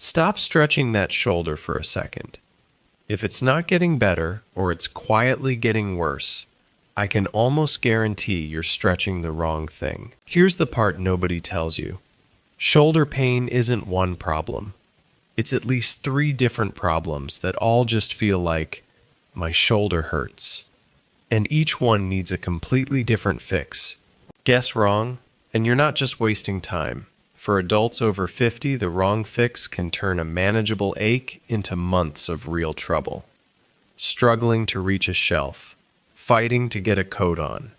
Stop stretching that shoulder for a second. If it's not getting better or it's quietly getting worse, I can almost guarantee you're stretching the wrong thing. Here's the part nobody tells you. Shoulder pain isn't one problem. It's at least 3 different problems that all just feel like, my shoulder hurts. And each one needs a completely different fix. Guess wrong, and you're not just wasting time. For adults over 50, the wrong fix can turn a manageable ache into months of real trouble. Struggling to reach a shelf, fighting to get a coat on,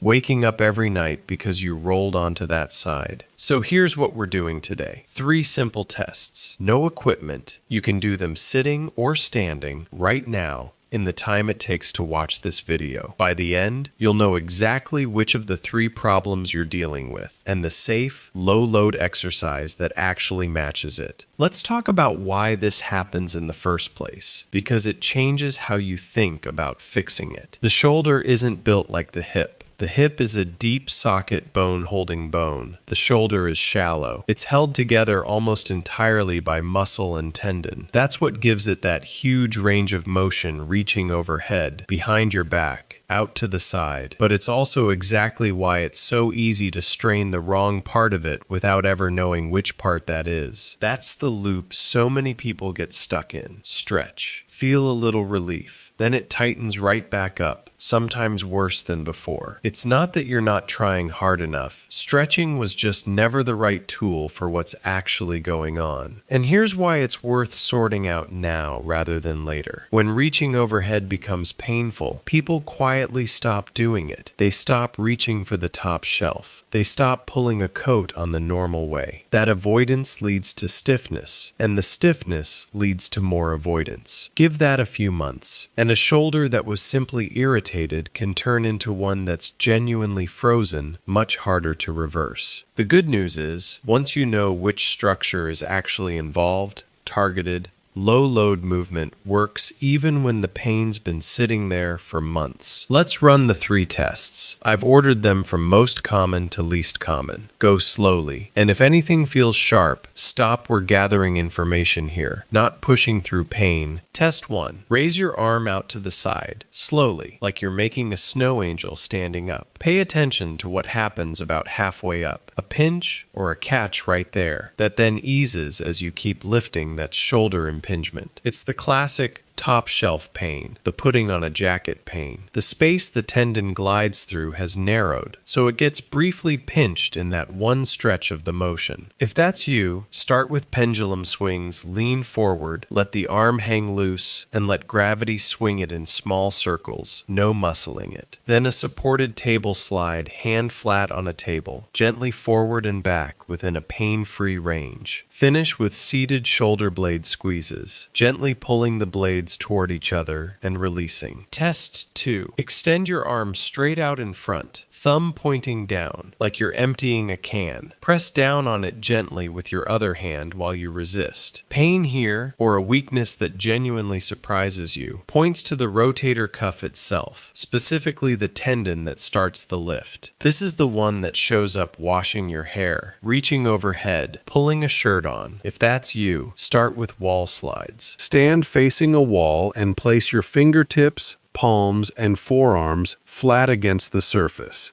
waking up every night because you rolled onto that side. So here's what we're doing today. 3 simple tests. No equipment. You can do them sitting or standing right now in the time it takes to watch this video. By the end, you'll know exactly which of the 3 problems you're dealing with and the safe, low-load exercise that actually matches it. Let's talk about why this happens in the first place, because it changes how you think about fixing it. The shoulder isn't built like the hip. The hip is a deep socket bone holding bone. The shoulder is shallow. It's held together almost entirely by muscle and tendon. That's what gives it that huge range of motion reaching overhead, behind your back, out to the side. But it's also exactly why it's so easy to strain the wrong part of it without ever knowing which part that is. That's the loop so many people get stuck in. Stretch. Feel a little relief. Then it tightens right back up, sometimes worse than before. It's not that you're not trying hard enough. Stretching was just never the right tool for what's actually going on. And here's why it's worth sorting out now rather than later. When reaching overhead becomes painful, people quietly stop doing it. They stop reaching for the top shelf. They stop pulling a coat on the normal way. That avoidance leads to stiffness, and the stiffness leads to more avoidance. Give that a few months, and a shoulder that was simply irritated can turn into one that's genuinely frozen, much harder to reverse. The good news is, once you know which structure is actually involved, targeted, low-load movement works even when the pain's been sitting there for months. Let's run the 3 tests. I've ordered them from most common to least common. Go slowly. And if anything feels sharp, stop. We're gathering information here, not pushing through pain. Test 1. Raise your arm out to the side, slowly, like you're making a snow angel standing up. Pay attention to what happens about halfway up. A pinch or a catch right there that then eases as you keep lifting that shoulder impingement. It's the classic top shelf pain, the putting on a jacket pain. The space the tendon glides through has narrowed, so it gets briefly pinched in that one stretch of the motion. If that's you, start with pendulum swings, lean forward, let the arm hang loose, and let gravity swing it in small circles, no muscling it. Then a supported table slide, hand flat on a table, gently forward and back within a pain-free range. Finish with seated shoulder blade squeezes, gently pulling the blades toward each other and releasing. Test 2. Extend your arm straight out in front, thumb pointing down, like you're emptying a can. Press down on it gently with your other hand while you resist. Pain here, or a weakness that genuinely surprises you, points to the rotator cuff itself, specifically the tendon that starts the lift. This is the one that shows up washing your hair, reaching overhead, pulling a shirt on. If that's you, start with wall slides. Stand facing a wall and place your fingertips, palms, and forearms flat against the surface.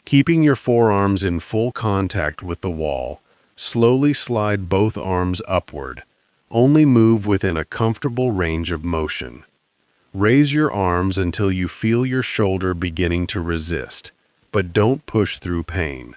Keeping your forearms in full contact with the wall, slowly slide both arms upward. Only move within a comfortable range of motion. Raise your arms until you feel your shoulder beginning to resist, but don't push through pain.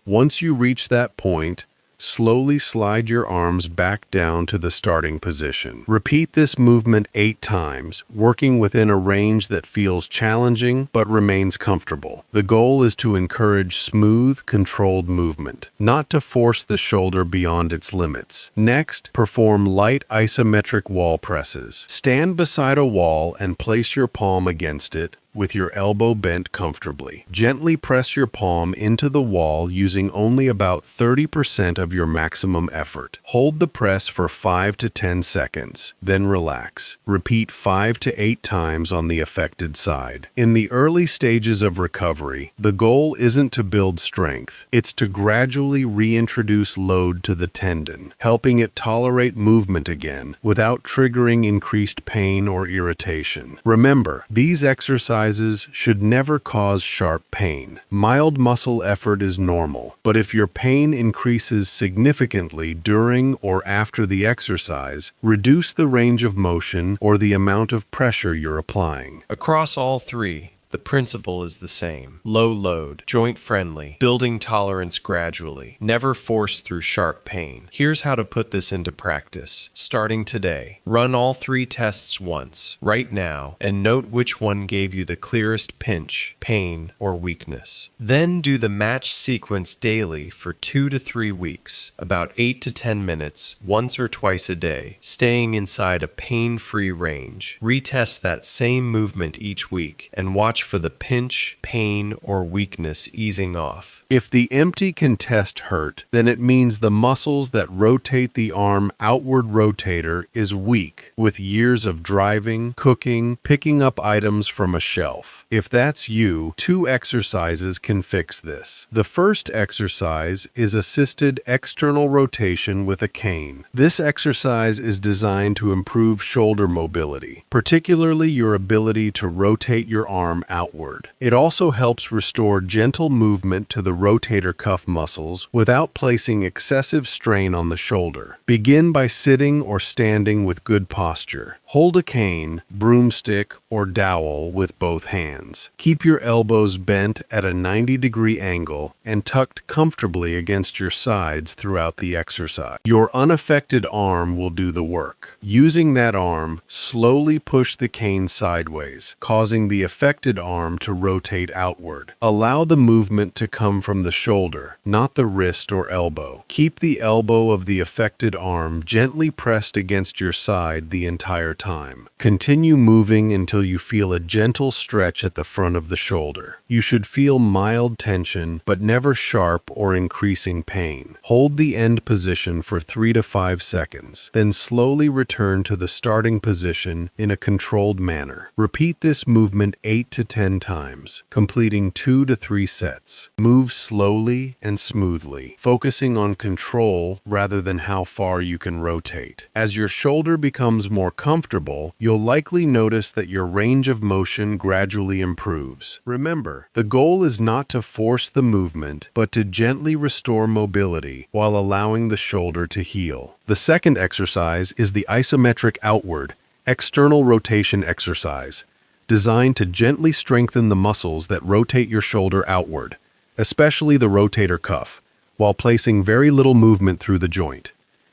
Once you reach that point, slowly slide your arms back down to the starting position. Repeat this movement 8 times, working within a range that feels challenging but remains comfortable. The goal is to encourage smooth, controlled movement, not to force the shoulder beyond its limits. Next, perform light isometric wall presses. Stand beside a wall and place your palm against it, with your elbow bent comfortably. Gently press your palm into the wall using only about 30% of your maximum effort. Hold the press for 5 to 10 seconds, then relax. Repeat 5 to 8 times on the affected side. In the early stages of recovery, the goal isn't to build strength. It's to gradually reintroduce load to the tendon, helping it tolerate movement again without triggering increased pain or irritation. Remember, these exercises should never cause sharp pain. Mild muscle effort is normal, but if your pain increases significantly during or after the exercise, reduce the range of motion or the amount of pressure you're applying. Across all three, the principle is the same. Low load, joint friendly, building tolerance gradually, never forced through sharp pain. Here's how to put this into practice. Starting today, run all three tests once, right now, and note which one gave you the clearest pinch, pain, or weakness. Then do the match sequence daily for 2 to 3 weeks, about 8 to 10 minutes, once or twice a day, staying inside a pain-free range. Retest that same movement each week and watch for the pinch, pain, or weakness easing off. If the empty contest hurt, then it means the muscles that rotate the arm outward rotator is weak with years of driving, cooking, picking up items from a shelf. If that's you, 2 exercises can fix this. The first exercise is assisted external rotation with a cane. This exercise is designed to improve shoulder mobility, particularly your ability to rotate your arm outward. It also helps restore gentle movement to the rotator cuff muscles without placing excessive strain on the shoulder. Begin by sitting or standing with good posture. Hold a cane, broomstick, or dowel with both hands. Keep your elbows bent at a 90-degree angle and tucked comfortably against your sides throughout the exercise. Your unaffected arm will do the work. Using that arm, slowly push the cane sideways, causing the affected arm to rotate outward. Allow the movement to come from the shoulder, not the wrist or elbow. Keep the elbow of the affected arm gently pressed against your side the entire time. Continue moving until you feel a gentle stretch at the front of the shoulder. You should feel mild tension, but never sharp or increasing pain. Hold the end position for 3 to 5 seconds, then slowly return to the starting position in a controlled manner. Repeat this movement 8 to 10 times, completing 2 to 3 sets. Move slowly and smoothly, focusing on control rather than how far you can rotate. As your shoulder becomes more comfortable, you'll likely notice that your range of motion gradually improves. Remember, the goal is not to force the movement, but to gently restore mobility while allowing the shoulder to heal. The second exercise is the isometric outward, external rotation exercise, designed to gently strengthen the muscles that rotate your shoulder outward, especially the rotator cuff, while placing very little movement through the joint.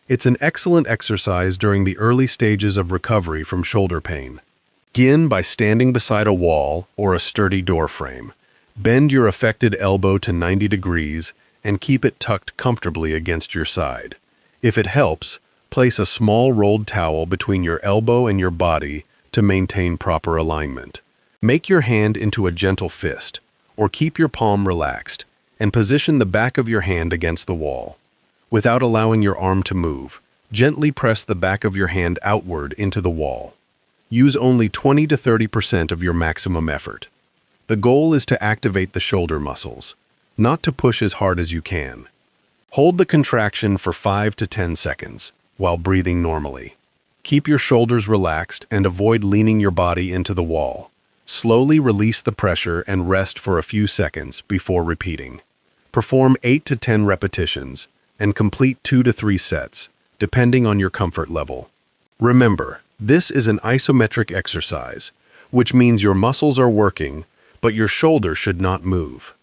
It's an excellent exercise during the early stages of recovery from shoulder pain. Begin by standing beside a wall or a sturdy door frame. Bend your affected elbow to 90 degrees and keep it tucked comfortably against your side. If it helps, place a small rolled towel between your elbow and your body to maintain proper alignment. Make your hand into a gentle fist, or keep your palm relaxed, and position the back of your hand against the wall. Without allowing your arm to move, gently press the back of your hand outward into the wall. Use only 20 to 30% of your maximum effort. The goal is to activate the shoulder muscles, not to push as hard as you can. Hold the contraction for 5 to 10 seconds while breathing normally. Keep your shoulders relaxed and avoid leaning your body into the wall. Slowly release the pressure and rest for a few seconds before repeating. Perform 8 to 10 repetitions and complete 2 to 3 sets, depending on your comfort level. Remember, this is an isometric exercise, which means your muscles are working, but your shoulder should not move.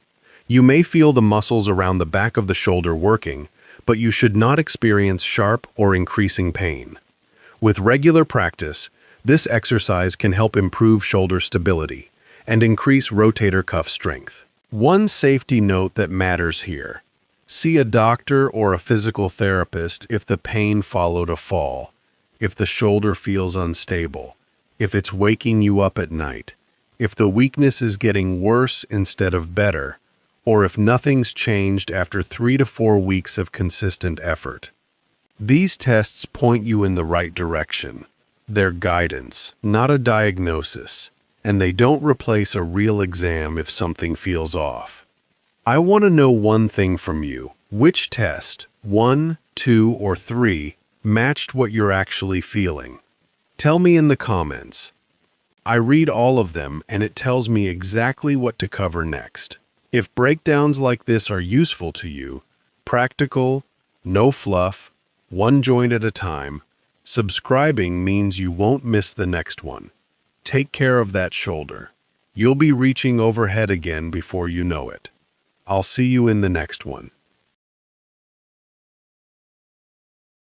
You may feel the muscles around the back of the shoulder working, but you should not experience sharp or increasing pain. With regular practice, this exercise can help improve shoulder stability and increase rotator cuff strength. One safety note that matters here: see a doctor or a physical therapist if the pain followed a fall, if the shoulder feels unstable, if it's waking you up at night. if the weakness is getting worse instead of better, or if nothing's changed after 3 to 4 weeks of consistent effort. These tests point you in the right direction. They're guidance, not a diagnosis, and they don't replace a real exam if something feels off. I want to know one thing from you. Which test, 1, 2, or 3, matched what you're actually feeling? Tell me in the comments. I read all of them, and it tells me exactly what to cover next. If breakdowns like this are useful to you, practical, no fluff, one joint at a time, subscribing means you won't miss the next one. Take care of that shoulder. You'll be reaching overhead again before you know it. I'll see you in the next one.